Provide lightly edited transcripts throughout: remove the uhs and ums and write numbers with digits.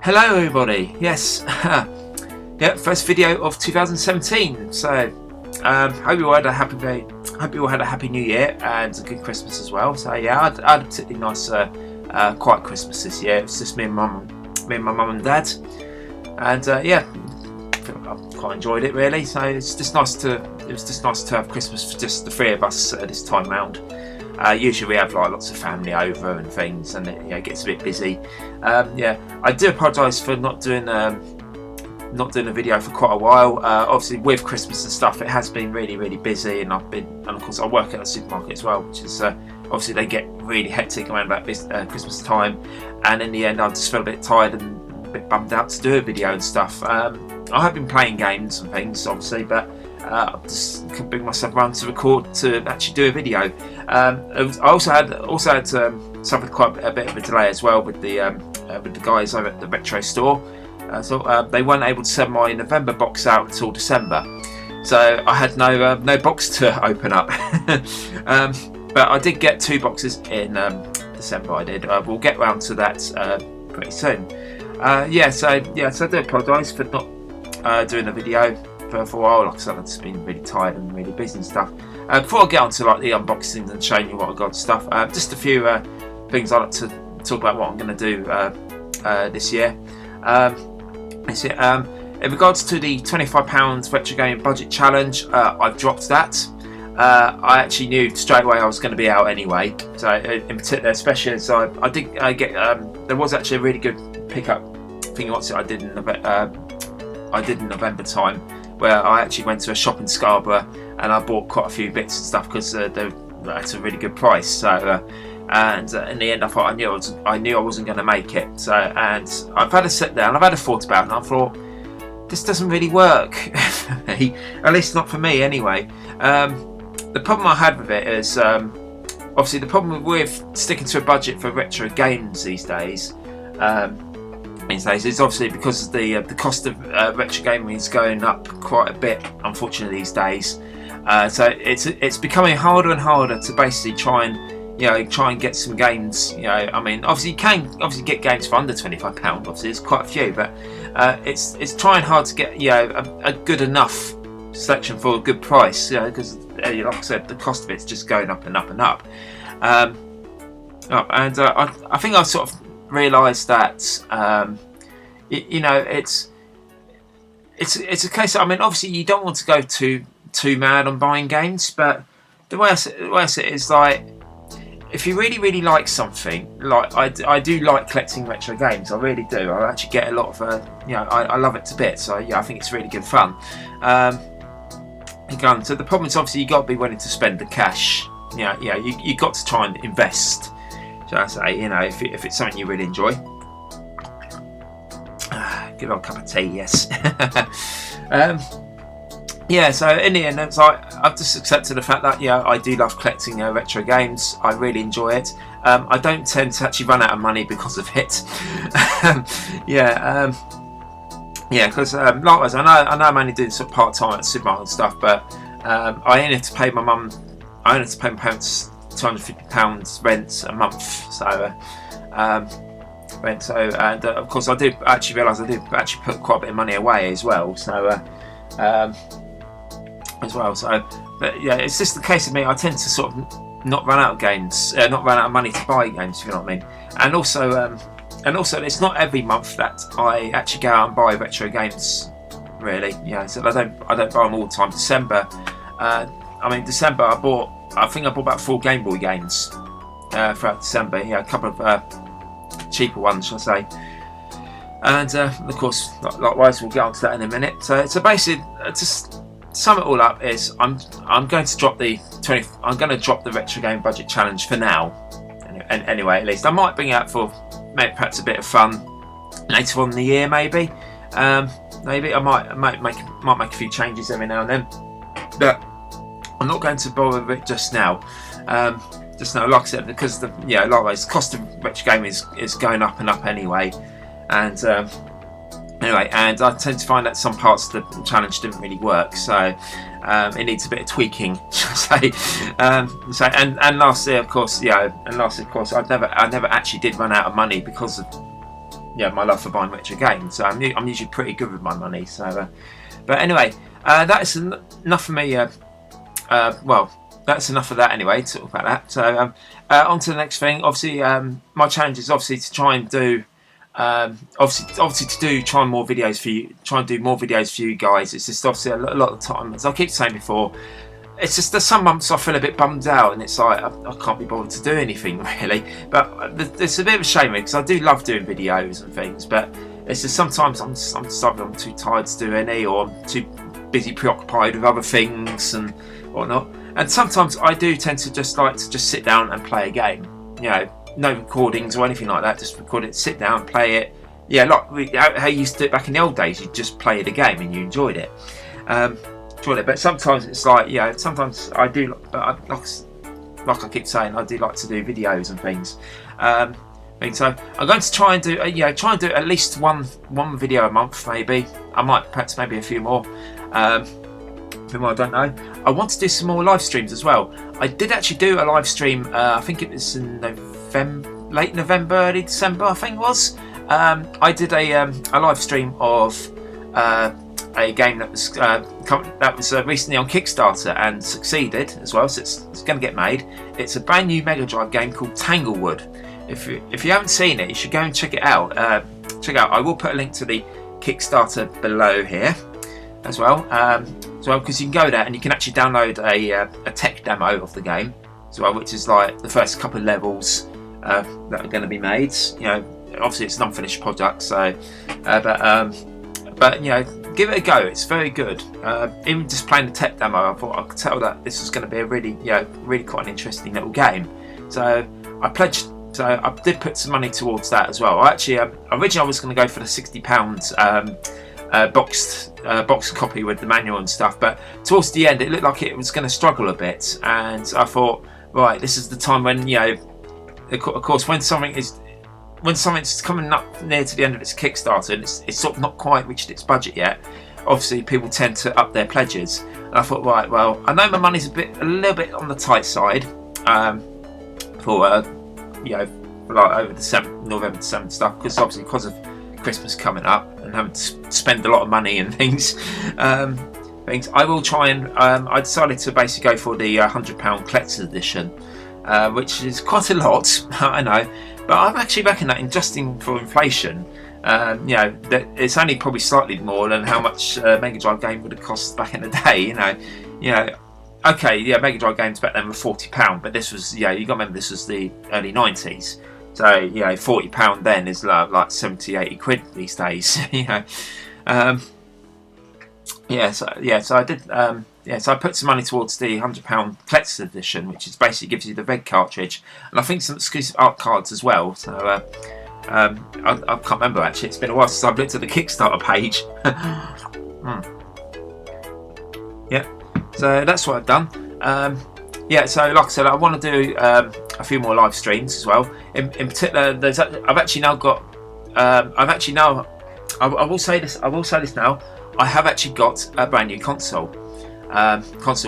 Hello everybody, yes, yeah, first video of 2017, so hope you all had a happy new year and a good Christmas as well. So yeah, I had a particularly nice quiet Christmas this year. It was just me and my mum and dad, and yeah, I quite enjoyed it really. So it was just nice to have Christmas for just the three of us this time round. Usually we have like lots of family over and things, and it gets a bit busy. Yeah, I do apologise for not doing a video for quite a while. Obviously with Christmas and stuff, it has been really busy, and of course I work at a supermarket as well, which is obviously they get really hectic around about Christmas time, and in the end I just felt a bit tired and a bit bummed out to do a video and stuff. I have been playing games and things obviously, but I just couldn't bring myself around to actually do a video. I also had suffered quite a bit of a delay as well with the guys over at the retro store. So they weren't able to send my November box out until December, so I had no box to open up. But I did get 2 boxes in December. I did. We'll get round to that pretty soon. So I do apologise for not doing a video for a while. Like I said, I've just been really tired and really busy and stuff. Before I get on to like the unboxings and showing you what I got and stuff, just a few things I'd like to talk about what I'm going to do this year. In regards to the £25 retro game budget challenge, I've dropped that. I actually knew straight away I was going to be out anyway. So in particular, especially as I did get there was actually a really good pickup thing. I did in November time, where I actually went to a shop in Scarborough and I bought quite a few bits and stuff because they were at a really good price. So and in the end, I thought I knew I wasn't going to make it. So, and I've had a sit down, I've had a thought about it, and I thought this doesn't really work for me, at least not for me anyway. The problem I had with it is obviously the problem with sticking to a budget for retro games these days is obviously because the cost of retro gaming is going up quite a bit, unfortunately these days. So it's becoming harder and harder to basically try and get some games. I mean, obviously you can get games for under £25. Obviously, there's quite a few, but it's trying hard to get a good enough selection for a good price. Because like I said, the cost of it's just going up and up and up. I think I sort of realised that it's a case. I mean, obviously you don't want to go too mad on buying games, but the way I see it is like, if you really like something, like I do like collecting retro games, I really do. I actually get a lot of I love it to bits. So yeah, I think it's really good fun. Again, so the problem is obviously you got to be willing to spend the cash. You got to try and invest. So I say, if it's something you really enjoy. Good old cup of tea, yes. Yeah, so in the end, it's like I've just accepted the fact that I do love collecting retro games. I really enjoy it. I don't tend to actually run out of money because of it. Because likewise, I know I'm only doing sort of part time at the supermarket and stuff, but I only have to pay my mum. I only have to pay my parents £250 rent a month. So rent. So and of course I do actually realise I do actually put quite a bit of money away as well. So. But yeah, it's just the case of me. I tend to sort of not run out of games, not run out of money to buy games. If you know what I mean. And also, it's not every month that I actually go out and buy retro games. Really, so I don't buy them all the time. December, December I think I bought about 4 Game Boy games throughout December. A couple of cheaper ones, shall I say. And of course, likewise, we'll get onto that in a minute. So basically, just sum it all up is I'm going to drop the retro game budget challenge for now. Anyway, at least I might bring it out for maybe perhaps a bit of fun later on in the year. Maybe I might make a few changes every now and then, but I'm not going to bother with it just now. Just now, like I said, because likewise, the cost of retro game is going up and up anyway. And anyway, and I tend to find that some parts of the challenge didn't really work, so it needs a bit of tweaking, shall I say. And lastly, of course, I never actually did run out of money because of my love for buying retro games. So I'm usually pretty good with my money. So, but anyway, that is enough for me. Well, that's enough of that anyway. To talk about that. So on to the next thing. Obviously, my challenge is obviously to try and do. Obviously try more videos for you. Try and do more videos for you guys. It's just obviously a lot of time, as I keep saying before. It's just there's some months I feel a bit bummed out, and it's like I can't be bothered to do anything really. But it's a bit of a shame because I do love doing videos and things. But it's just sometimes I'm too tired to do any, or I'm too busy preoccupied with other things and whatnot. And sometimes I do tend to just like to just sit down and play a game. You know, no recordings or anything like that. Just record it, sit down, play it. Yeah, like how you used to do it back in the old days. You just play the game and you enjoyed it. But sometimes it's like, sometimes I do, but like I keep saying, I do like to do videos and things. So I'm going to try and do, at least one video a month, maybe. I might perhaps maybe a few more. I don't know. I want to do some more live streams as well. I did actually do a live stream. I think it was in late November, early December. I think it was. I did a live stream of. A game that was recently on Kickstarter and succeeded as well, so it's going to get made. It's a brand new Mega Drive game called Tanglewood. If you haven't seen it, you should go and check it out. I will put a link to the Kickstarter below here as well. Because you can go there and you can actually download a tech demo of the game as well, which is like the first couple of levels that are going to be made. Obviously it's an unfinished product, so but give it a go. It's very good. Even just playing the tech demo, I thought I could tell that this was going to be a really quite an interesting little game. So I pledged. So I did put some money towards that as well. I actually originally I was going to go for the £60 boxed copy with the manual and stuff, but towards the end it looked like it was going to struggle a bit, and I thought, right, this is the time when of course when something's coming up near to the end of its Kickstarter and it's sort of not quite reached its budget yet, obviously people tend to up their pledges. And I thought, right, well, I know my money's a little bit on the tight side for like over November, December stuff, because obviously because of Christmas coming up and having to spend a lot of money and things. I will try and I decided to basically go for the £100 collector's edition, which is quite a lot, I know. But I'm actually reckon that adjusting for inflation, that it's only probably slightly more than how much Mega Drive game would have cost back in the day. Mega Drive games back then were £40, but this was, you got to remember this was the early 90s. So £40 then is like 70, 80 quid these days. So I did. So I put some money towards the £100 collector's edition, which is basically gives you the red cartridge, and I think some exclusive art cards as well. So I can't remember actually. It's been a while since I've looked at the Kickstarter page. Yeah, so that's what I've done. So like I said, I want to do a few more live streams as well. In particular, I've actually now got. I will say this now. I have actually got a brand new console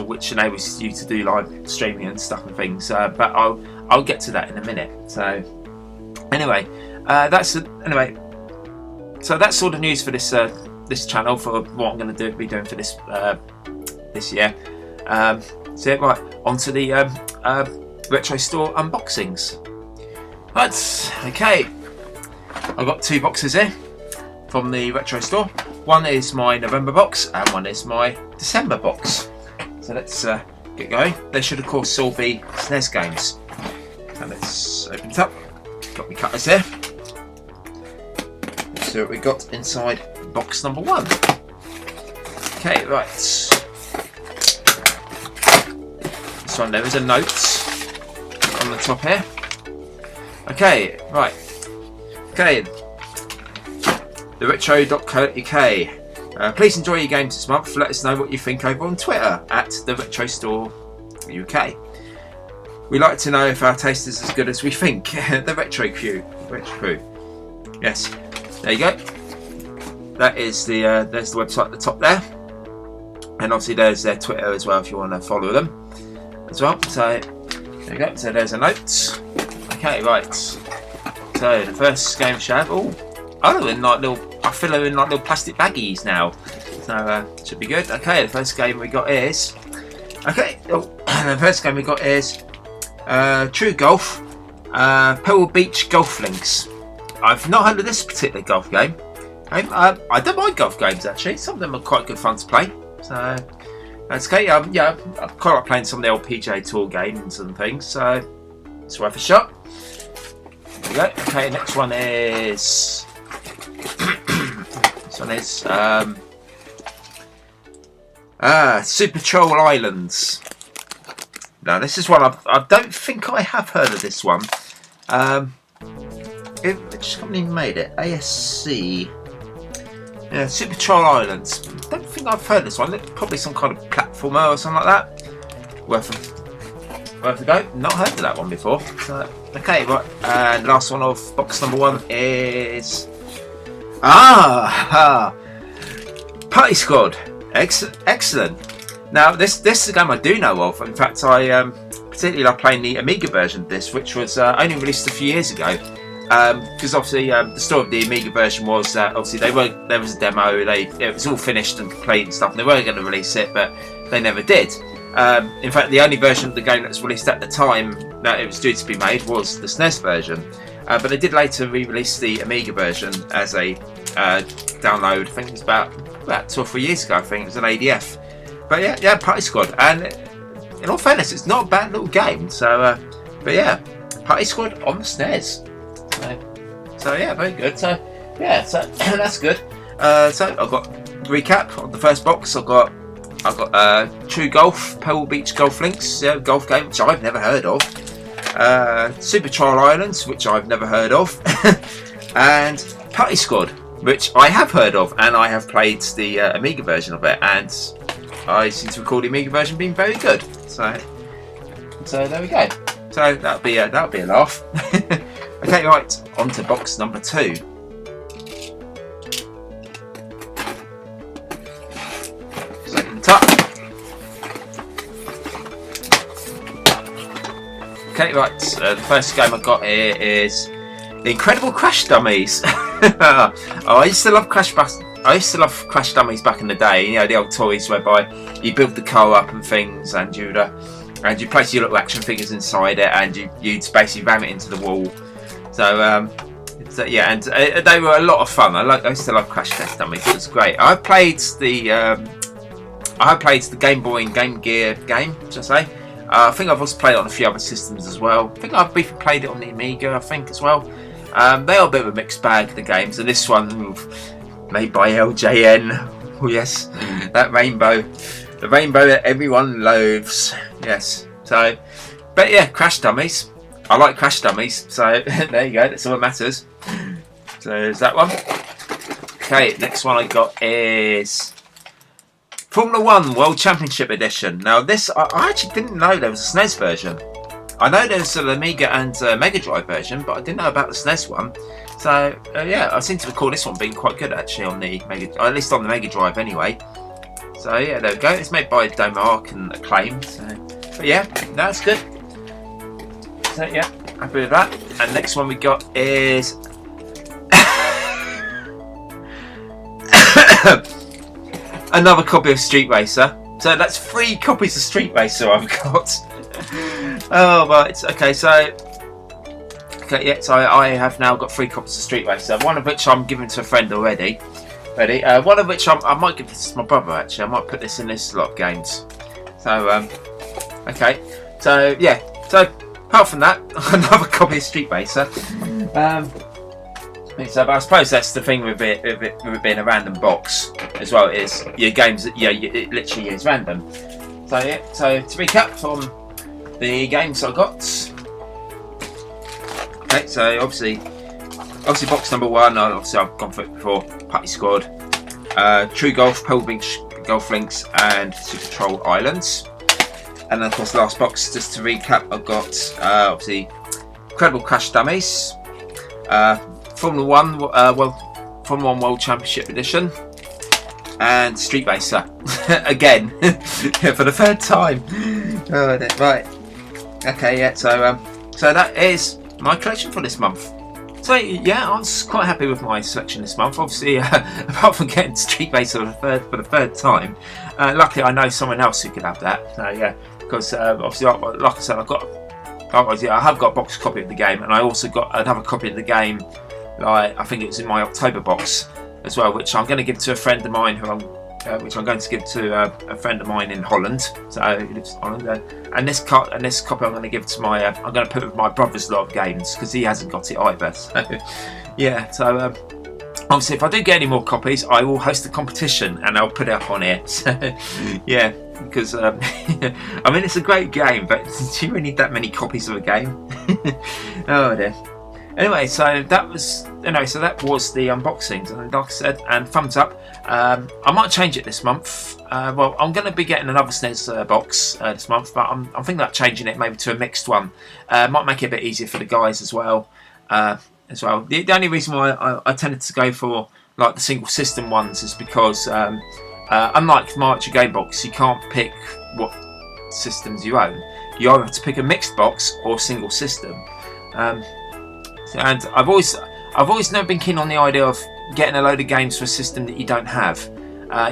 which enables you to do live streaming and stuff and things. But I'll get to that in a minute. So anyway, so that's all the news for this this channel, for what I'm going to be doing for this this year. So right, on to the Retro Store unboxings. Right, okay, I've got two boxes here from the Retro Store. One is my November box and one is my December box. So let's get going. They should of course all be SNES games. And let's open it up. Got my cutters here. Let's see what we got inside box number one. Okay, right. This one, there is a note on the top here. Okay, right. Okay. The retro.co.uk. Please enjoy your games this month. Let us know what you think over on Twitter at the Retro Store UK. We like to know if our taste is as good as we think. The Retro Crew. Yes, there you go. That is there's the website at the top there, and obviously there's their Twitter as well if you want to follow them as well. So there you go. So there's a note. Okay, right. So the first game we have. Oh, I fill them in like little plastic baggies now. So should be good. Okay, the first game we got is the first game we got is True Golf, Pebble Beach Golf Links. I've not heard of this particular golf game. I don't mind golf games actually. Some of them are quite good fun to play. So that's okay. Yeah, I quite like playing some of the old PGA Tour games and things. So it's worth a shot. There we go. Okay, next one is Super Troll Islands. Now this is one I don't think I have heard of this one. Which company made it? ASC. Yeah, Super Troll Islands. Don't think I've heard this one. Probably some kind of platformer or something like that. Worth a go. Not heard of that one before. So, okay, right. And last one of box number 1 is Party Squad. Excellent. Now this is a game I do know of. In fact, I particularly like playing the Amiga version of this, which was only released a few years ago. Because obviously the story of the Amiga version was that obviously there was a demo, it was all finished and complete and stuff, and they were going to release it, but they never did. In fact, the only version of the game that was released at the time that it was due to be made was the SNES version. But they did later re-release the Amiga version as a download. I think it was about 2 or 3 years ago. I think it was an ADF. But yeah, Party Squad. And in all fairness, it's not a bad little game. So, but yeah, Party Squad on the SNES. So yeah, very good. So yeah, so that's good. So I've got recap on the first box. I've got True Golf, Pebble Beach Golf Links, golf game which I've never heard of. Super Troll Islands, which I've never heard of, and Party Squad, which I have heard of, and I have played the Amiga version of it, and I seem to recall the Amiga version being very good. So there we go. So that'll be a laugh. Okay, right, on to box number 2. Second top. Okay, right, the first game I got here is The Incredible Crash Dummies. I used to love Crash Dummies back in the day. You know, the old toys whereby you build the car up and things, and you place your little action figures inside it, and you'd basically ram it into the wall. So yeah, and they were a lot of fun. I used to love Crash Test Dummies. It was great. I played the Game Boy and Game Gear game, should I say. I think I've also played it on a few other systems as well. I think I've briefly played it on the Amiga, I think, as well. They are a bit of a mixed bag, the games, and this one made by LJN. Oh yes, that rainbow, the rainbow that everyone loathes. Yes. So, but yeah, Crash Dummies. I like Crash Dummies, so there you go, that's all that matters. So there's that one. Okay, next one I got is Formula 1 World Championship Edition. Now this, I actually didn't know there was a SNES version. I know there's an Amiga and Mega Drive version, but I didn't know about the SNES one. So yeah, I seem to recall this one being quite good actually on the at least on the Mega Drive anyway. So yeah, there we go. It's made by Domark and Acclaim. So, but yeah, that's good. So yeah, happy with that. And next one we got is another copy of Street Racer. So that's 3 copies of Street Racer I've got. Oh right, okay, so I have now got 3 copies of Street Racer, one of which I'm giving to a friend already. One of which I might give this to my brother actually. I might put this in this lot of games. So okay, so yeah, so apart from that, another copy of Street Racer. So, but I suppose that's the thing with it being a random box as well. Is your games, it literally is random. So yeah, so to recap from the games I got. Okay, so obviously box number 1. Obviously I've gone for it before. Party Squad, True Golf, Pebble Beach Golf Links, and Super Troll Islands. And then of course, last box, just to recap, I've got obviously Incredible Crash Dummies, Formula 1 World Championship Edition, and Street Racer again for the 3rd time. Oh, right. Okay, yeah. So that is my collection for this month. So yeah, I was quite happy with my selection this month. Obviously, apart from getting Street Racer for the third time, luckily I know someone else who could have that. So yeah, because obviously, like I said, I have got a box copy of the game, and I also got another copy of the game. Like I think it was in my October box as well, which I'm going to give to a friend of mine which I'm going to give to a friend of mine in Holland. So he lives in Holland, and this copy I'm going to give to I'm going to put with my brother's lot of games because he hasn't got it either. So yeah, so obviously if I do get any more copies, I will host a competition and I'll put it up on here. So yeah, because I mean it's a great game, but do you really need that many copies of a game? Oh dear. Anyway, so that was the unboxings, and like I said, and thumbs up. I might change it this month. Well, I'm going to be getting another SNES box this month, but I'm thinking about changing it maybe to a mixed one. Might make it a bit easier for the guys as well. The only reason why I tended to go for like the single system ones is because unlike March Game Box, you can't pick what systems you own. You either have to pick a mixed box or single system. And I've always never been keen on the idea of getting a load of games for a system that you don't have. I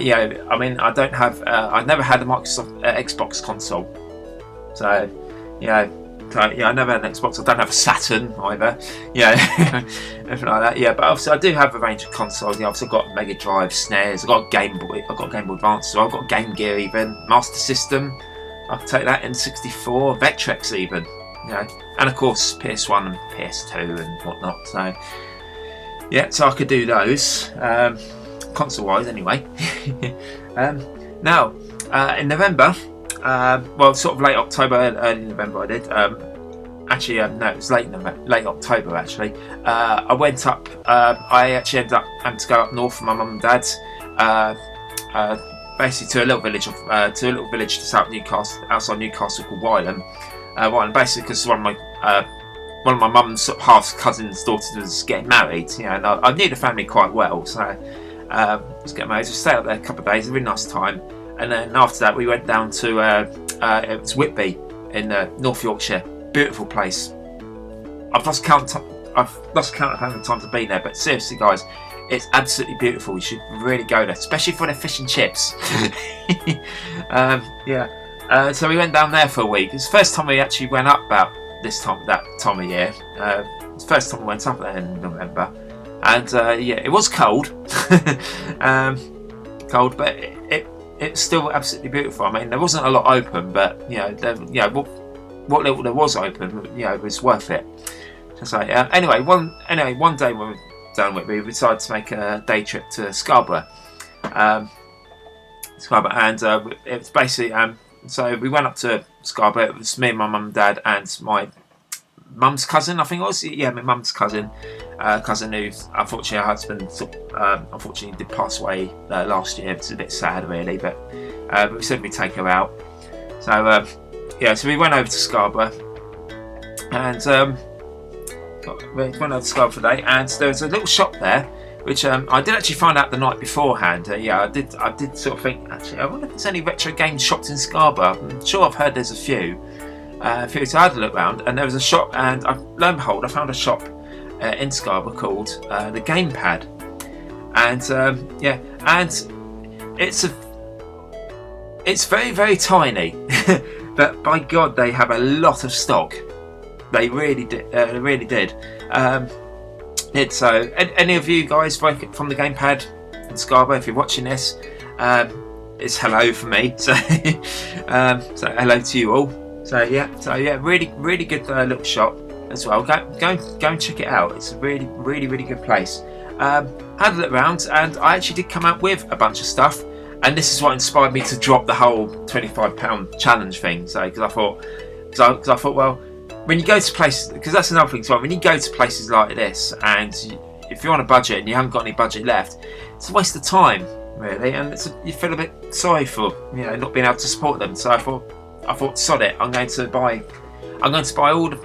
mean, I don't have. I've never had a Microsoft Xbox console, so I never had an Xbox. I don't have a Saturn either. Anything like that. Yeah, but obviously I do have a range of consoles. I've also got Mega Drive, SNES. I've got Game Boy. I've got Game Boy Advance. So I've got Game Gear even, Master System. I can take that in '64, Vectrex even. And of course PS1 and PS2 and whatnot. So yeah, so I could do those console-wise anyway. Now in November, well, sort of late October, early November, I did. Actually, no, it was late October. Actually, I went up. I actually ended up having to go up north with my mum and dad. Basically to a little village just outside Newcastle called Wylam. Basically because one of my mum's sort of half cousin's daughters was getting married, and I knew the family quite well, so I was getting married. Just stayed up there a couple of days, a really nice time, and then after that we went down to it was Whitby in North Yorkshire. Beautiful place. I've lost count of how many times I've been there, but seriously, guys, it's absolutely beautiful. You should really go there, especially for their fish and chips. So we went down there for a week. It's the first time we actually went up about that time of year. It's the first time we went up there in November, and it was cold, but it's still absolutely beautiful. I mean, there wasn't a lot open, but what little there was open, it was worth it. So anyway, one day when we were down with, we decided to make a day trip to Scarborough. And it was basically. So we went up to Scarborough. It was me and my mum and dad and my mum's cousin, I think it was. Yeah, my mum's cousin who, unfortunately, her husband unfortunately did pass away last year. It's a bit sad, really, but we said we'd take her out. So so we went over to Scarborough, and we went over to Scarborough for the day. And there was a little shop there, which I did actually find out the night beforehand. I did sort of think, actually, I wonder if there's any retro game shops in Scarborough. I'm sure I've heard there's a few. So I had a look round, and there was a shop, and lo and behold, I found a shop in Scarborough called the Gamepad. And and it's very, very tiny, but by God, they have a lot of stock. They really did. So any of you guys from the Gamepad in Scarborough, if you're watching this, it's hello for me. So so hello to you all. So really, really good little shop as well. Go and check it out. It's a really, really, really good place. Had a look around, and I actually did come out with a bunch of stuff, and this is what inspired me to drop the whole £25 challenge thing. So because I thought, well, when you go to places, because that's another thing as well, when you go to places like this, and if you're on a budget and you haven't got any budget left, it's a waste of time, really, and you feel a bit sorry for not being able to support them. So I thought, sod it, I'm going to buy all the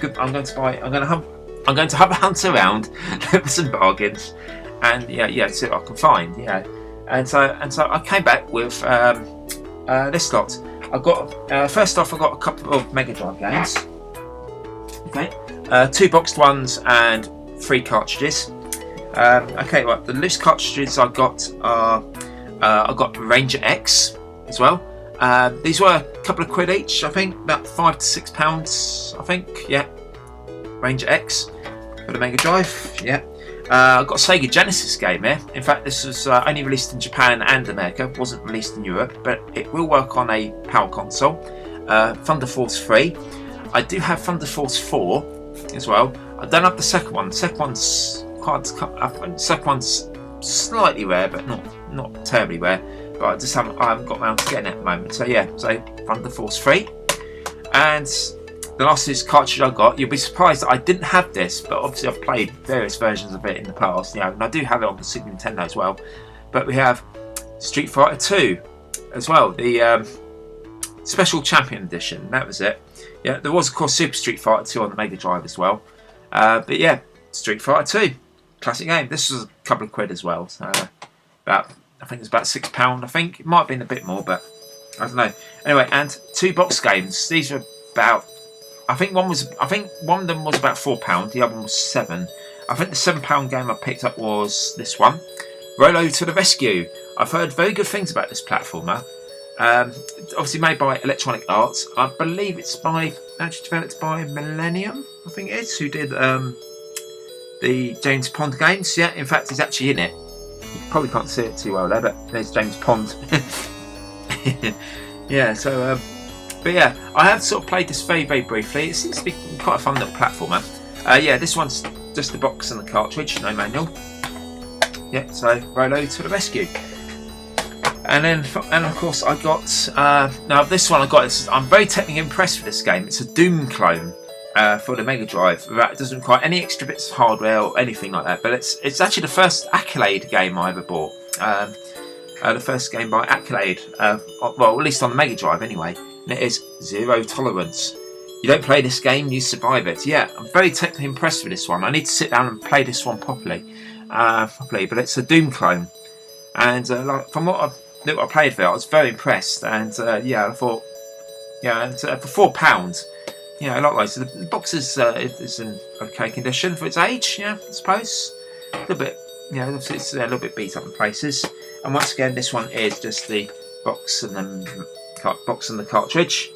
good. I'm going to have a hunt around, look for some bargains, and see what I can find. And so I came back with this lot. I got first off, I got a couple of Mega Drive games. Okay, 2 boxed ones and 3 cartridges. Okay, well, the loose cartridges I got are I got Ranger X as well. These were a couple of quid each, I think, about £5 to £6, I think. Yeah, Ranger X for the Mega Drive. Yeah, I got a Sega Genesis game here. In fact, this was only released in Japan and America. It wasn't released in Europe, but it will work on a Power console. Thunder Force 3. I do have Thunder Force 4 as well. I don't have the second one. The second one's hard to come. The second one's slightly rare, but not terribly rare. But I haven't got around to getting it at the moment. So yeah, so Thunder Force 3. And the last cartridge I got, you'll be surprised that I didn't have this, but obviously I've played various versions of it in the past, you know, and I do have it on the Super Nintendo as well. But we have Street Fighter 2 as well, the Special Champion Edition. That was it. Yeah, there was of course Super Street Fighter 2 on the Mega Drive as well. But yeah, Street Fighter 2, classic game. This was a couple of quid as well. So I think it's about £6. I think it might have been a bit more, but I don't know. Anyway, and 2 box games. These were about. I think one of them was about £4. The other one was £7. I think the £7 game I picked up was this one, Rolo to the Rescue. I've heard very good things about this platformer. Obviously made by Electronic Arts. I believe it's actually developed by Millennium, I think it is, who did the James Pond games. Yeah, in fact, he's actually in it. You probably can't see it too well there, but there's James Pond. Yeah, so but yeah, I have sort of played this very, very briefly. It seems to be quite a fun little platformer. Yeah, this one's just the box and the cartridge, no manual. Yeah, so Rolo to the Rescue. And of course I got now this one I got. I'm very technically impressed with this game. It's a Doom clone for the Mega Drive. It doesn't require any extra bits of hardware or anything like that. But it's actually the first Accolade game I ever bought. The first game by Accolade. Well, at least on the Mega Drive anyway. And it is Zero Tolerance. You don't play this game, you survive it. Yeah, I'm very technically impressed with this one. I need to sit down and play this one properly. But it's a Doom clone. And like from what I played for it, I was very impressed. And yeah, I thought, yeah, and for £4, you know, likewise, the box is in okay condition for its age. Yeah, I suppose a little bit, you know, it's a little bit beat up in places. And once again, this one is just the box and the cartridge.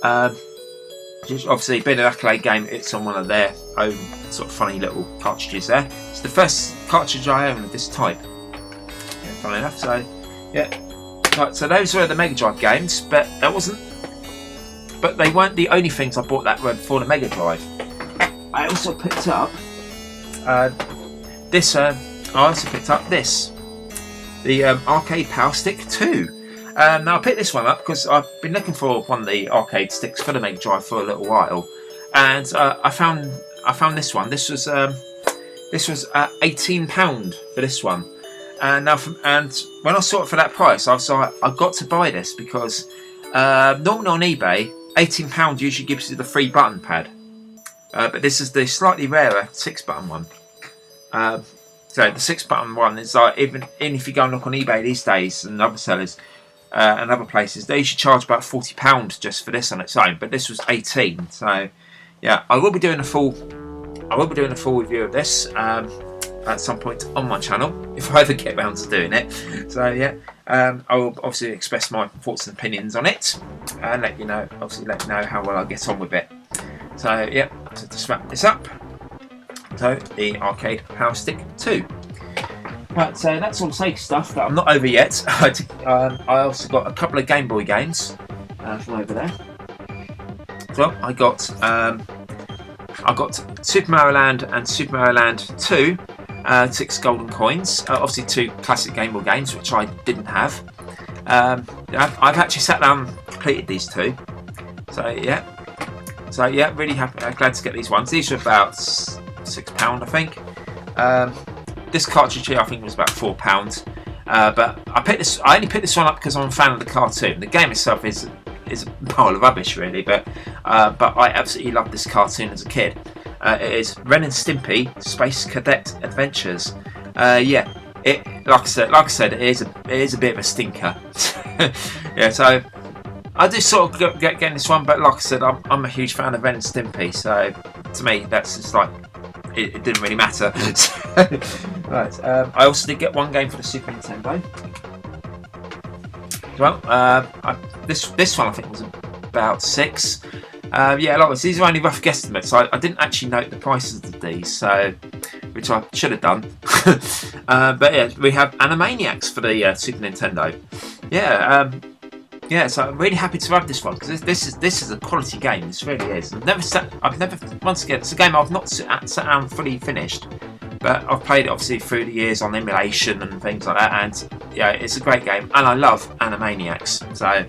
Obviously, being an Accolade game, it's on one of their own sort of funny little cartridges there. It's the first cartridge I own of this type. Yeah, funny enough. So yeah, right. So those were the Mega Drive games, but they weren't the only things I bought that were for the Mega Drive. I also picked up this. I also picked up this, the Arcade Power Stick 2. Now I picked this one up because I've been looking for one of the arcade sticks for the Mega Drive for a little while, and I found this one. This was £18 for this one, and when I saw it for that price, I was like, I've got to buy this because normally on eBay, £18 usually gives you the 3-button pad, but this is the slightly rarer 6-button one. So the 6-button one is like, even if you go and look on eBay these days and other sellers. And other places, they should charge about £40 just for this on its own, but this was 18. So yeah, I will be doing a full review of this at some point on my channel if I ever get around to doing it. So yeah, I will obviously express my thoughts and opinions on it and let you know how well I get on with it. So yeah, so to wrap this up, so the Arcade Power Stick 2. Right, so that's all the Sega stuff that I'm not over yet. I also got a couple of Game Boy games from over there. So I got Super Mario Land and Super Mario Land 2, 6 golden coins. Obviously 2 classic Game Boy games, which I didn't have. I've actually sat down and completed these 2. So yeah, really happy. Glad to get these ones. These are about £6, I think. This cartridge here I think was about £4, but I only picked this one up because I'm a fan of the cartoon. The game itself is a pile of rubbish really, but I absolutely loved this cartoon as a kid. It is Ren and Stimpy Space Cadet Adventures. Yeah, like I said, it is a bit of a stinker. Yeah, so I do sort of getting this one, but like I said, I'm a huge fan of Ren and Stimpy, so to me that's just like it didn't really matter. Right. I also did get one game for the Super Nintendo. Well, this one I think was about 6. Yeah, like these are only rough guesstimates. I didn't actually note the prices of these, so which I should have done. But yeah, we have Animaniacs for the Super Nintendo. Yeah, yeah. So I'm really happy to have this one because this is a quality game. This really is. Once again, it's a game I've not sat down fully finished, but I've played it obviously through the years on emulation and things like that. And yeah, it's a great game, and I love Animaniacs. So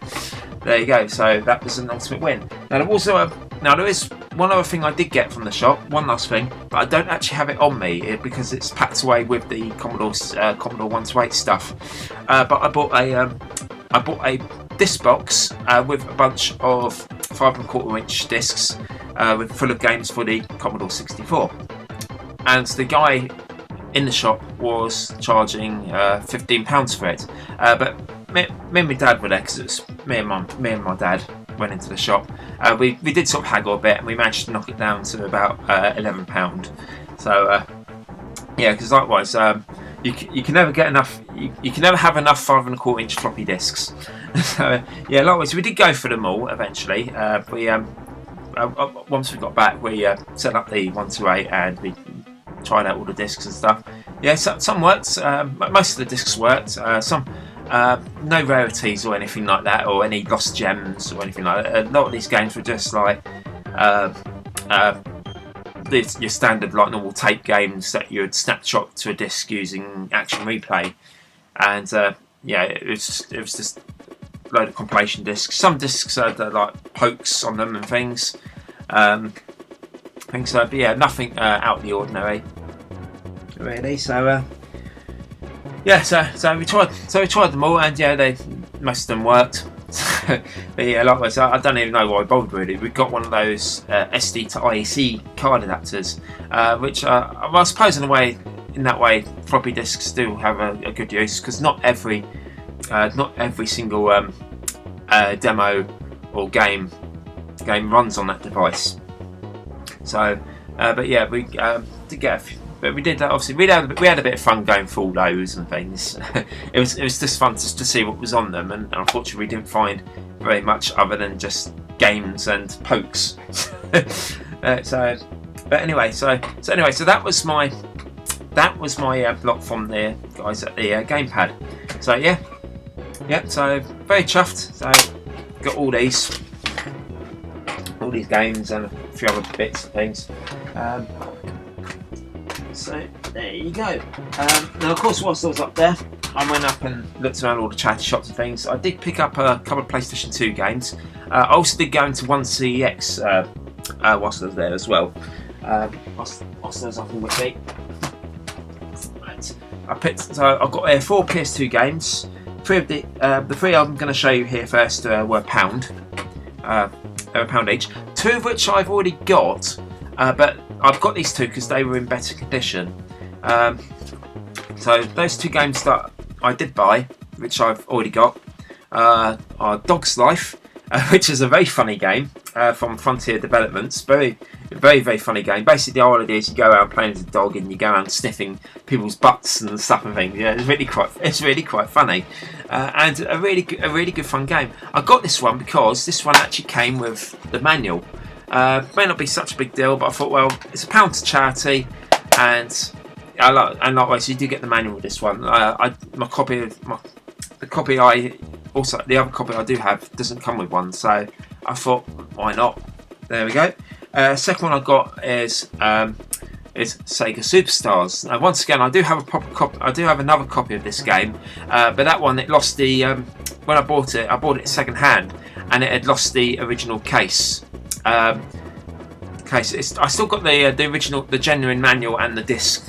there you go. So that was an ultimate win. Now there is one other thing I did get from the shop. One last thing, but I don't actually have it on me because it's packed away with the Commodore 128 stuff. But I bought a disc box with a bunch of 5¼ inch discs full of games for the Commodore 64. And the guy in the shop was charging £15 for it. But me and my dad were there because it was me and my dad went into the shop. We did sort of haggle a bit and we managed to knock it down to about £11. So yeah, because likewise you can never get enough. You can never have enough 5¼ inch floppy disks. So yeah, likewise we did go for them all eventually. Once we got back, we set up the 128 and we tried out all the discs and stuff. Yeah, some worked. Most of the discs worked. Some no rarities or anything like that, or any lost gems or anything like that. A lot of these games were just like your standard like normal tape games that you would snapshot to a disc using Action Replay. And yeah, it was just a load of compilation discs. Some discs had like pokes on them and things. But yeah, nothing out of the ordinary, really. So yeah, so we tried them all, and yeah, most of them worked. But yeah, likewise, I don't even know why I bothered really. We got one of those SD to IEC card adapters, which well, I suppose in that way, floppy disks do have a good use because not every single demo or game runs on that device. So, but yeah, we did get a few. But we did obviously we had a bit of fun going through all those and things. it was just fun just to see what was on them, and unfortunately we didn't find very much other than just games and pokes. So that was my block from the guys at the gamepad. So yeah, so very chuffed. So got all these games and a few other bits and things. So there you go. Now of course whilst I was up there, I went up and looked around all the charity shops and things. I did pick up a couple of PlayStation 2 games. I also did go into 1CEX whilst I was there as well. Whilst I was up in Whitby. Right. I've got 4 PS2 games. The three I'm going to show you here first were £1. They're £1 each. 2 of which I've already got, but I've got these 2 because they were in better condition. So those 2 games that I did buy, which I've already got, are Dog's Life, which is a very funny game from Frontier Developments. Very, very, very funny game. Basically, the whole idea is you go around playing as a dog and you go around sniffing people's butts and stuff and things. Yeah, it's really quite funny, and a really good fun game. I got this one because this one actually came with the manual. May not be such a big deal, but I thought, well, it's £1 to charity, and likewise, you do get the manual with this one. The other copy I do have doesn't come with one, so I thought, why not? There we go. Second one I got is Sega Superstars. Now, once again, I do have a proper copy. I do have another copy of this game, but that one it lost the. When I bought it second hand, and it had lost the original case. I still got the original, the genuine manual and the disc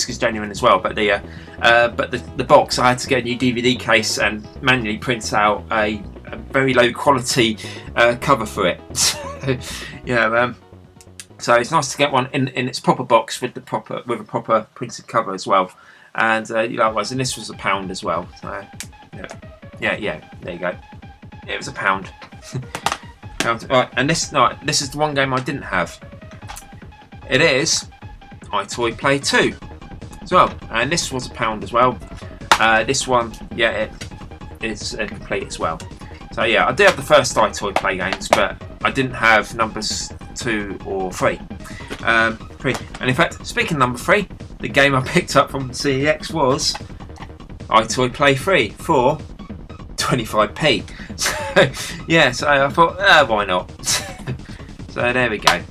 is genuine as well. But the box, I had to get a new DVD case and manually print out a very low quality cover for it. Yeah, so it's nice to get one in its proper box with a proper printed cover as well. And likewise, and this was £1 as well. So yeah, there you go. It was £1. Right, and this is the one game I didn't have. It is iToy Play 2 as well, and this was £1 as well. This one, yeah, it is complete as well. So yeah, I did have the first iToy Play games, but I didn't have numbers 2 or 3. 3. And in fact, speaking of number 3, the game I picked up from the CEX was iToy Play 3 for 25p. So yeah, so I thought, why not? So there we go.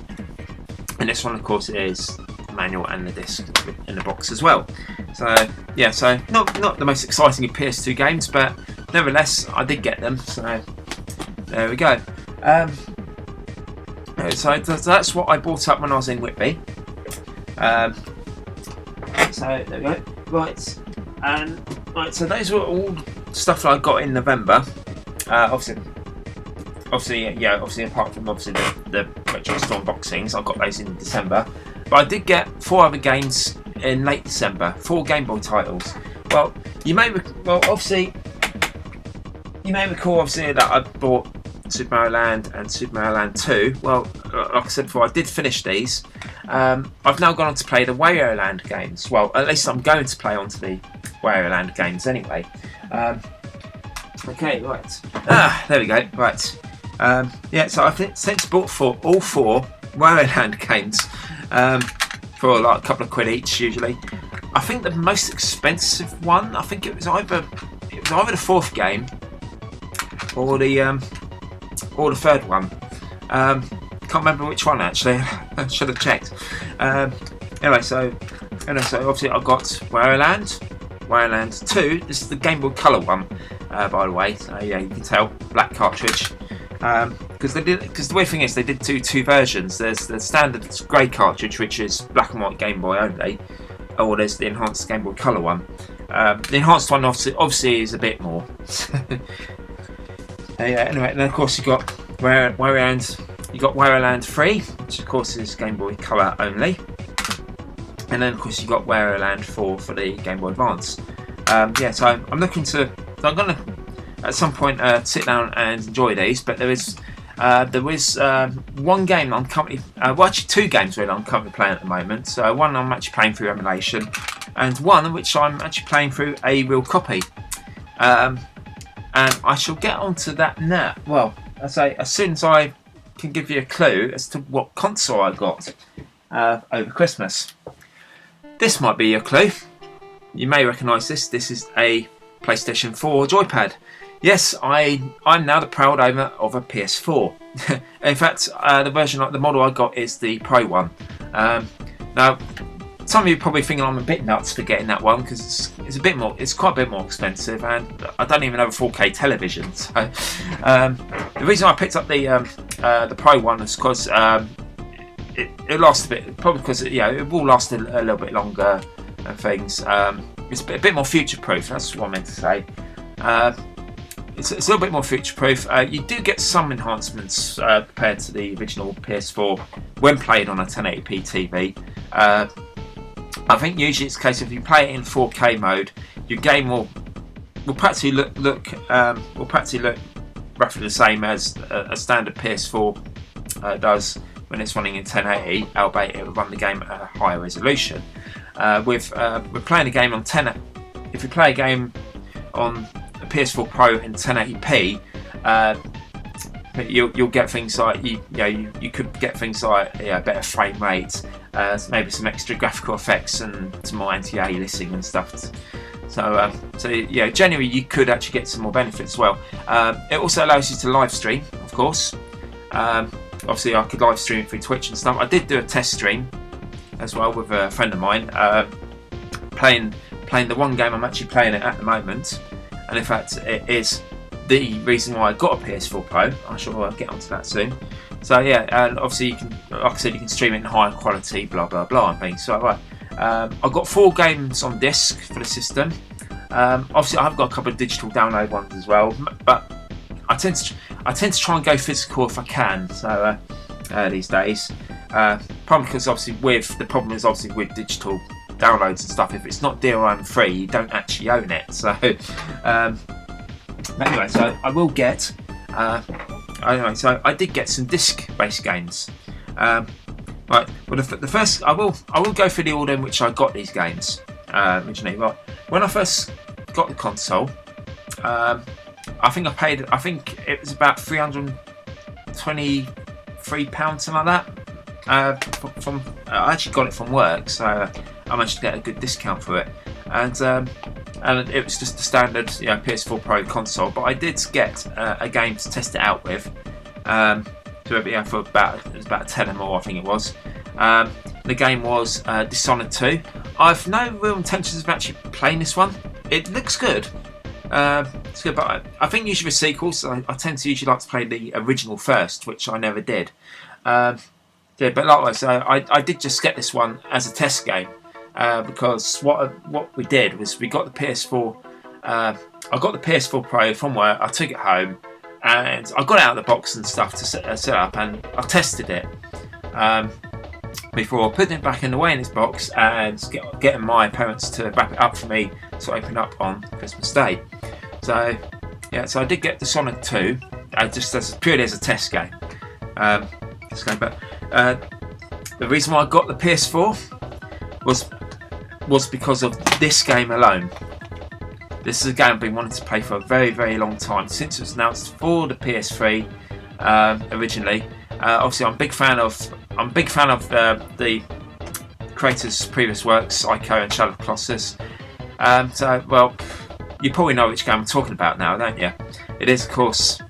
And this one, of course, is the manual and the disc in the box as well. So yeah, so not the most exciting of PS2 games, but nevertheless, I did get them. So there we go. So that's what I bought up when I was in Whitby. So there we go. Right, and right, so those were all stuff that I got in November. Obviously, apart from the Retro Store unboxings, I got those in December. But I did get 4 other games in late December, 4 Game Boy titles. Well, you may recall obviously that I bought Super Mario Land and Super Mario Land 2. Well, like I said before, I did finish these. I've now gone on to play the Wario Land games. Well, at least I'm going to play onto the Wario Land games anyway. Okay, right. There we go. Right. Yeah, so I've since bought all 4 Wario Land games for like a couple of quid each usually. I think the most expensive one, I think it was either the 4th game or the 3rd one. Can't remember which one actually. I should have checked. Anyway, so obviously I've got Wario Land 2. This is the Game Boy Color one, by the way. So yeah, you can tell, black cartridge. Because the weird thing is they did do 2 versions. There's the standard grey cartridge, which is black and white Game Boy only, or there's the enhanced Game Boy Color one. The enhanced one obviously is a bit more. Yeah, anyway, and then of course you got Wario Land 3, which of course is Game Boy Color only, and then of course you got Wario Land 4 for the Game Boy Advance. Yeah, so I'm going to at some point sit down and enjoy these, but there is one game I'm currently, well actually 2 games really I'm currently playing at the moment. So one I'm actually playing through emulation, and one which I'm actually playing through a real copy. And I shall get onto that now. Well, I say as soon as I can give you a clue as to what console I got over Christmas. This might be your clue. You may recognise this. This is a PlayStation 4 joypad. Yes, I'm now the proud owner of a PS4. In fact, the model I got is the Pro one. Now, some of you are probably thinking I'm a bit nuts for getting that one because it's quite a bit more expensive, and I don't even have a 4K television. So the reason I picked up the Pro one is because it lasts a bit, probably because it will last a little bit longer and things. It's a bit more future-proof. That's what I meant to say. It's a little bit more future-proof. You do get some enhancements compared to the original PS4 when played on a 1080p TV. I think usually it's a case if you play it in 4K mode, your game will practically look roughly the same as a standard PS4 does when it's running in 1080, albeit it will run the game at a higher resolution. With playing a game on if you play a game on a PS4 Pro in 1080p, you'll get things like you could get things like better frame rates, maybe some extra graphical effects and some more anti-aliasing and stuff. So generally you could actually get some more benefits as well. It also allows you to live stream, of course. Obviously I could live stream through Twitch and stuff. I did do a test stream as well with a friend of mine, playing the one game I'm actually playing it at the moment, and in fact it is the reason why I got a PS4 Pro. I shall get onto that soon. So yeah, and obviously you can, like I said, you can stream it in higher quality, blah blah blah and things. So right, I've got 4 games on disc for the system. Obviously I've got a couple of digital download ones as well, but I tend to try and go physical if I can. So these days, probably because obviously the problem is with digital downloads and stuff. If it's not DRM free, you don't actually own it. So anyway, so I will get. Anyway, so I did get some disc-based games. Right. Well, the first I will go through the order in which I got these games originally. Right. When I first got the console, I think it was about £323, something like that. I actually got it from work, so I managed to get a good discount for it, and it was just the standard PS4 Pro console. But I did get a game to test it out with, for about a tenner more, I think it was. The game was Dishonored 2. I've no real intentions of actually playing this one. It looks good. It's good, but I think usually with sequels, I tend to usually like to play the original first, which I never did. But likewise, I did just get this one as a test game, because what we did was we got the PS4. I got the PS4 Pro from work. I took it home, and I got it out of the box and stuff to set up, and I tested it before putting it back in its box and getting my parents to wrap it up for me to open up on Christmas Day. So I did get Dishonored 2 just purely as a test game. But the reason why I got the PS4 was because of this game alone. This is a game I've been wanting to play for a very, very long time, since it was announced for the PS3 originally. Obviously, I'm a big fan of the creators' previous works, Ico and Shadow of the Colossus. You probably know which game I'm talking about now, don't you? It is, of course,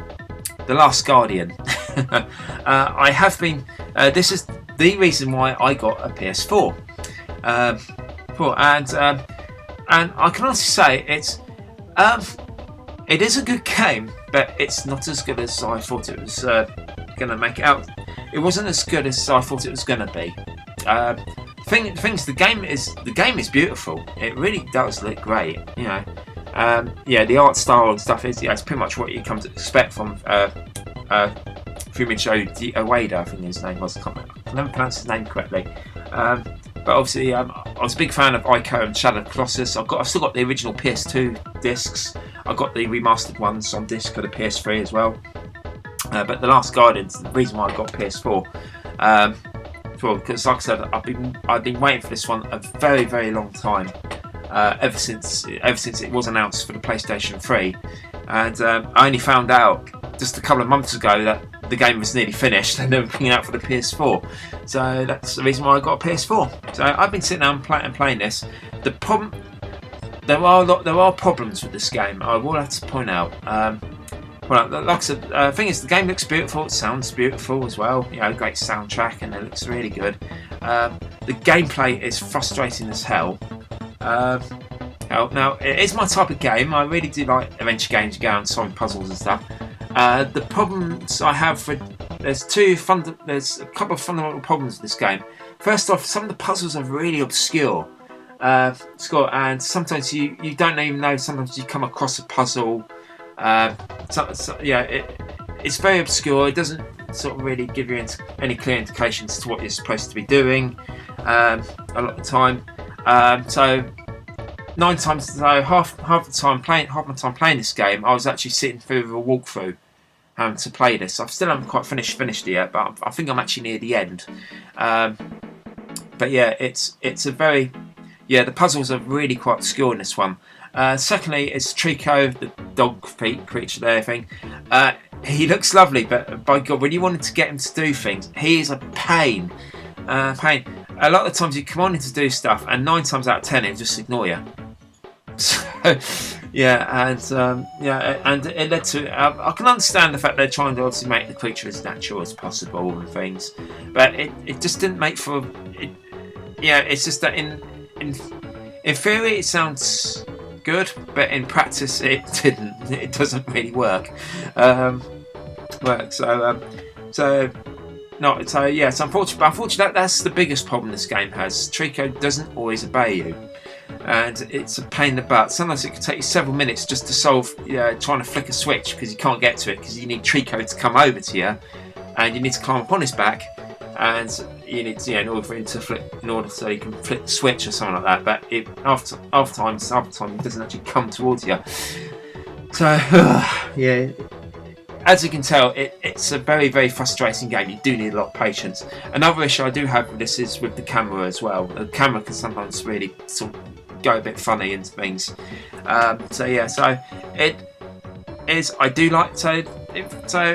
The Last Guardian. I have been. This is the reason why I got a PS4. And I can honestly say it is a good game, but it's not as good as I thought it was going to make it out. It wasn't as good as I thought it was going to be. The game is beautiful. It really does look great. The art style and stuff is it's pretty much what you come to expect from Fumicho Ueda, I think his name was. I can never pronounce his name correctly. But obviously, I was a big fan of Ico and Shadow of the Colossus. I've still got the original PS2 discs. I've got the remastered ones on disc for the PS3 as well. But The Last Guardian's the reason why I got PS4. Because, like I said, I've been waiting for this one a very, very long time. Ever since it was announced for the PlayStation 3, and I only found out just a couple of months ago that the game was nearly finished and they were bringing it out for the PS4. So that's the reason why I got a PS4. So I've been sitting down and playing this. The problem, there are problems with this game. I will have to point out. Like I said, the thing is, the game looks beautiful. It sounds beautiful as well. Great soundtrack, and it looks really good. The gameplay is frustrating as hell. Now, it is my type of game. I really do like adventure games, go and solve puzzles and stuff. The problems I have there's a couple of fundamental problems with this game. First off, some of the puzzles are really obscure, and sometimes you don't even know. Sometimes you come across a puzzle. It's very obscure. It doesn't sort of really give you any clear indications to what you're supposed to be doing a lot of the time. So 9 times, half my time playing this game, I was actually sitting through a walkthrough to play this. I still haven't quite finished it yet, but I think I'm actually near the end. But yeah, it's a very the puzzles are really quite obscure in this one. Secondly, it's Trico, the dog feet creature there thing. He looks lovely, but by God, when you wanted to get him to do things, he is a pain. A lot of the times you come on in to do stuff, and 9 times out of 10 he'll just ignore you. So and it led to. I can understand the fact they're trying to obviously make the creature as natural as possible and things, but it just didn't make for. It's just that in theory it sounds good, but in practice it didn't. It doesn't really work. It's unfortunate. But unfortunately, that's the biggest problem this game has. Trico doesn't always obey you, and it's a pain in the butt. Sometimes it can take you several minutes just to solve, trying to flick a switch because you can't get to it because you need Trico to come over to you, and you need to climb up on his back, and you need to, in order for him to flip, in order so you can flick the switch or something like that. But after time, he doesn't actually come towards you. So as you can tell, it's a very, very frustrating game. You do need a lot of patience. Another issue I do have with this is with the camera as well. The camera can sometimes really sort of go a bit funny into things. So yeah, so it is. I do like so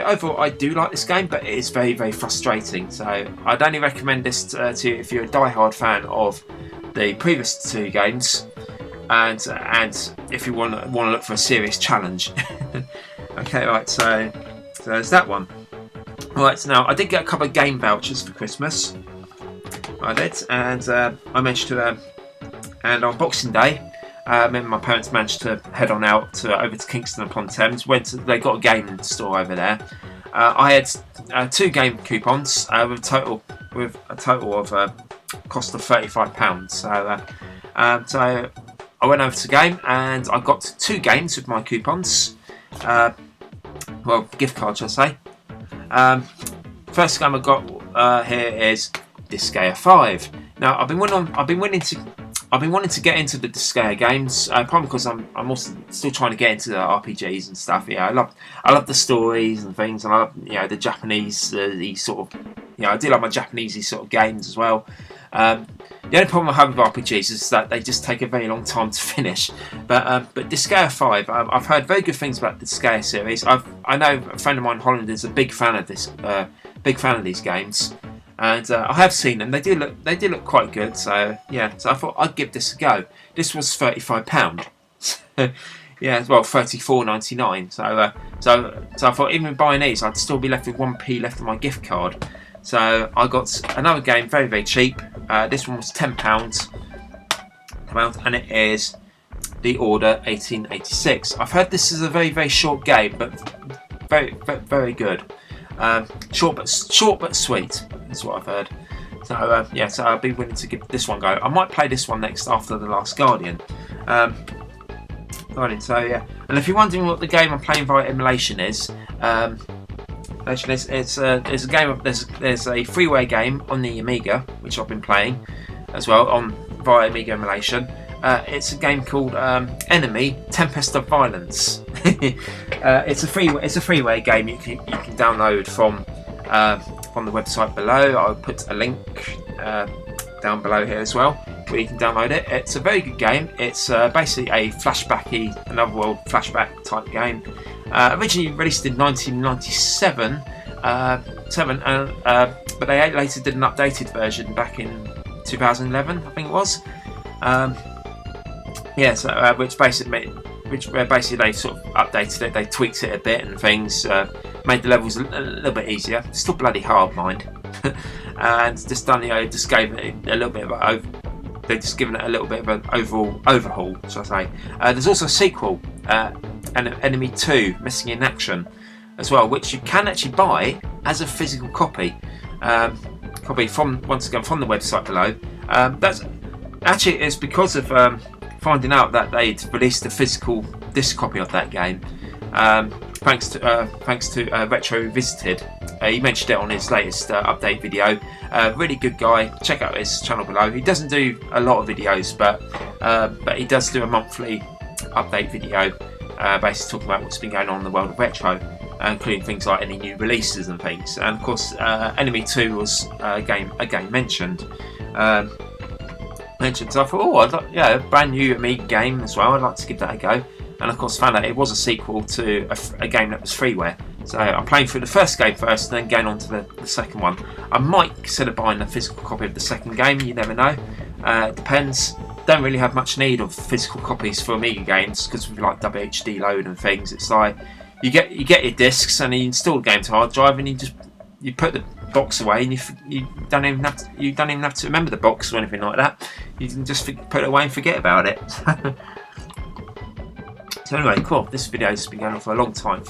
overall I do like this game, but it is very, very frustrating. So I'd only recommend this to you if you're a die-hard fan of the previous two games, and if you want to look for a serious challenge. Okay, right. So there's that one. Right, so now I did get a couple of game vouchers for Christmas. I did, and I managed to. And on Boxing Day, me and my parents managed to head on out over to Kingston upon Thames. They got a game in the store over there. I had 2 game coupons with a total of cost of £35. So I went over to the game and I got 2 games with my coupons. Well, gift cards, I say. First game I got here is Disgaea 5. Now I've been wanting to get into the Disgaea games, probably because I'm also still trying to get into the RPGs and stuff. Yeah, I love the stories and things, and I love the Japanese, the sort of I do like my Japanesey sort of games as well. The only problem I have with RPGs is that they just take a very long time to finish. But Disgaea 5, I've heard very good things about the Disgaea series. I know a friend of mine, Holland, is a big fan of these games. And I have seen them. They do look quite good. So yeah. So I thought I'd give this a go. This was £35. Yeah, well, $34.99. So I thought even buying these, I'd still be left with 1p left on my gift card. So I got another game very, very cheap. This one was £10, and it is The Order 1886. I've heard this is a very, very short game, but very, very, very good. Short but sweet is what I've heard. So yeah, so I'll be willing to give this one a go. I might play this one next after The Last Guardian. So yeah, and if you're wondering what the game I'm playing via emulation is, it's a game of there's a freeware game on the Amiga which I've been playing as well via Amiga emulation. It's a game called Enemy: Tempest of Violence. It's a freeware game you can download from the website below. I'll put a link down below here as well where you can download it. It's a very good game. It's basically a flashbacky, another world flashback type game. Originally released in 1997, but they later did an updated version back in 2011, I think it was. Which basically they sort of updated it, they tweaked it a bit and things, made the levels a little bit easier. Still bloody hard, mind, and just gave it a little bit of they've just given it a little bit of an overhaul, shall I say. There's also a sequel, Enemy 2: Missing in Action, as well, which you can actually buy as a physical copy. From the website below. That's actually is because of finding out that they'd released a physical disc copy of that game. Thanks to Retro Revisited. He mentioned it on his latest update video. Really good guy. Check out his channel below. He doesn't do a lot of videos, but he does do a monthly update video, basically talking about what's been going on in the world of retro, including things like any new releases and things. And of course, Enemy 2 was a game mentioned. So I thought, a brand new Amiga game as well. I'd like to give that a go. And of course, found out it was a sequel to a game that was freeware. So I'm playing through the first game first, and then going on to the second one. I might consider buying a physical copy of the second game. You never know. It depends. Don't really have much need of physical copies for Amiga games because with like WHD load and things, it's like you get your discs and you install the game to hard drive, and you put the box away, and you don't even have to remember the box or anything like that. You can just put it away and forget about it. So anyway, cool. This video has been going on for a long time,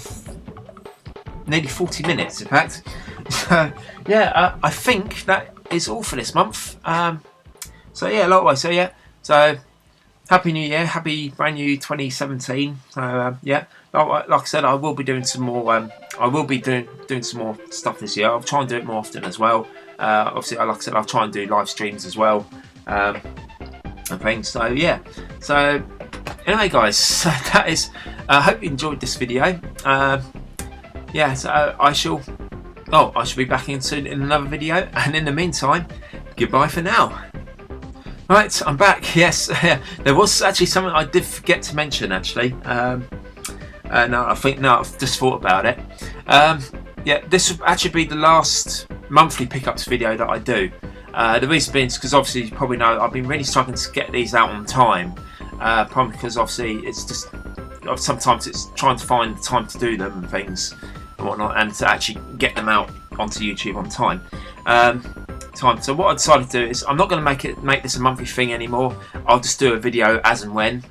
nearly 40 minutes, in fact. So yeah, I think that is all for this month. So yeah, likewise. So happy New Year, happy brand new 2017. So yeah, like I said, I will be doing some more. I will be doing some more stuff this year. I'll try and do it more often as well. Obviously, like I said, I'll try and do live streams as well, and things. So yeah. So anyway, guys, so that is. I hope you enjoyed this video. yeah, so I shall be back in soon in another video, and in the meantime, goodbye for now. Right, I'm back. Yes, there was actually something I did forget to mention actually. I've just thought about it. Yeah, this will actually be the last monthly pickups video that I do. The reason being is because obviously you probably know I've been really struggling to get these out on time. Probably because obviously it's just sometimes it's trying to find the time to do them and things and whatnot, and to actually get them out onto YouTube on time. So what I decided to do is I'm not going to make this a monthly thing anymore. I'll just do a video as and when.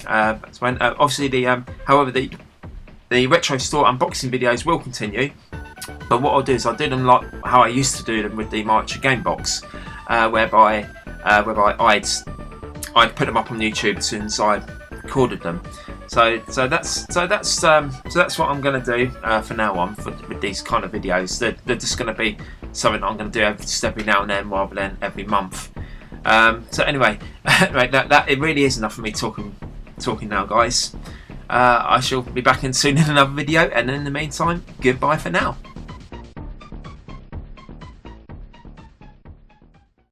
Obviously however the retro store unboxing videos will continue, but what I'll do is I'll do them like how I used to do them with the miniature game box, whereby I'd put them up on YouTube as soon as I recorded them. So that's what I'm going to do for now on with these kind of videos. They're just going to be something I'm going to do just every now and then rather than every month. So anyway, right, that it really is enough for me talking now, guys. I shall be back in soon in another video, and in the meantime, goodbye for now.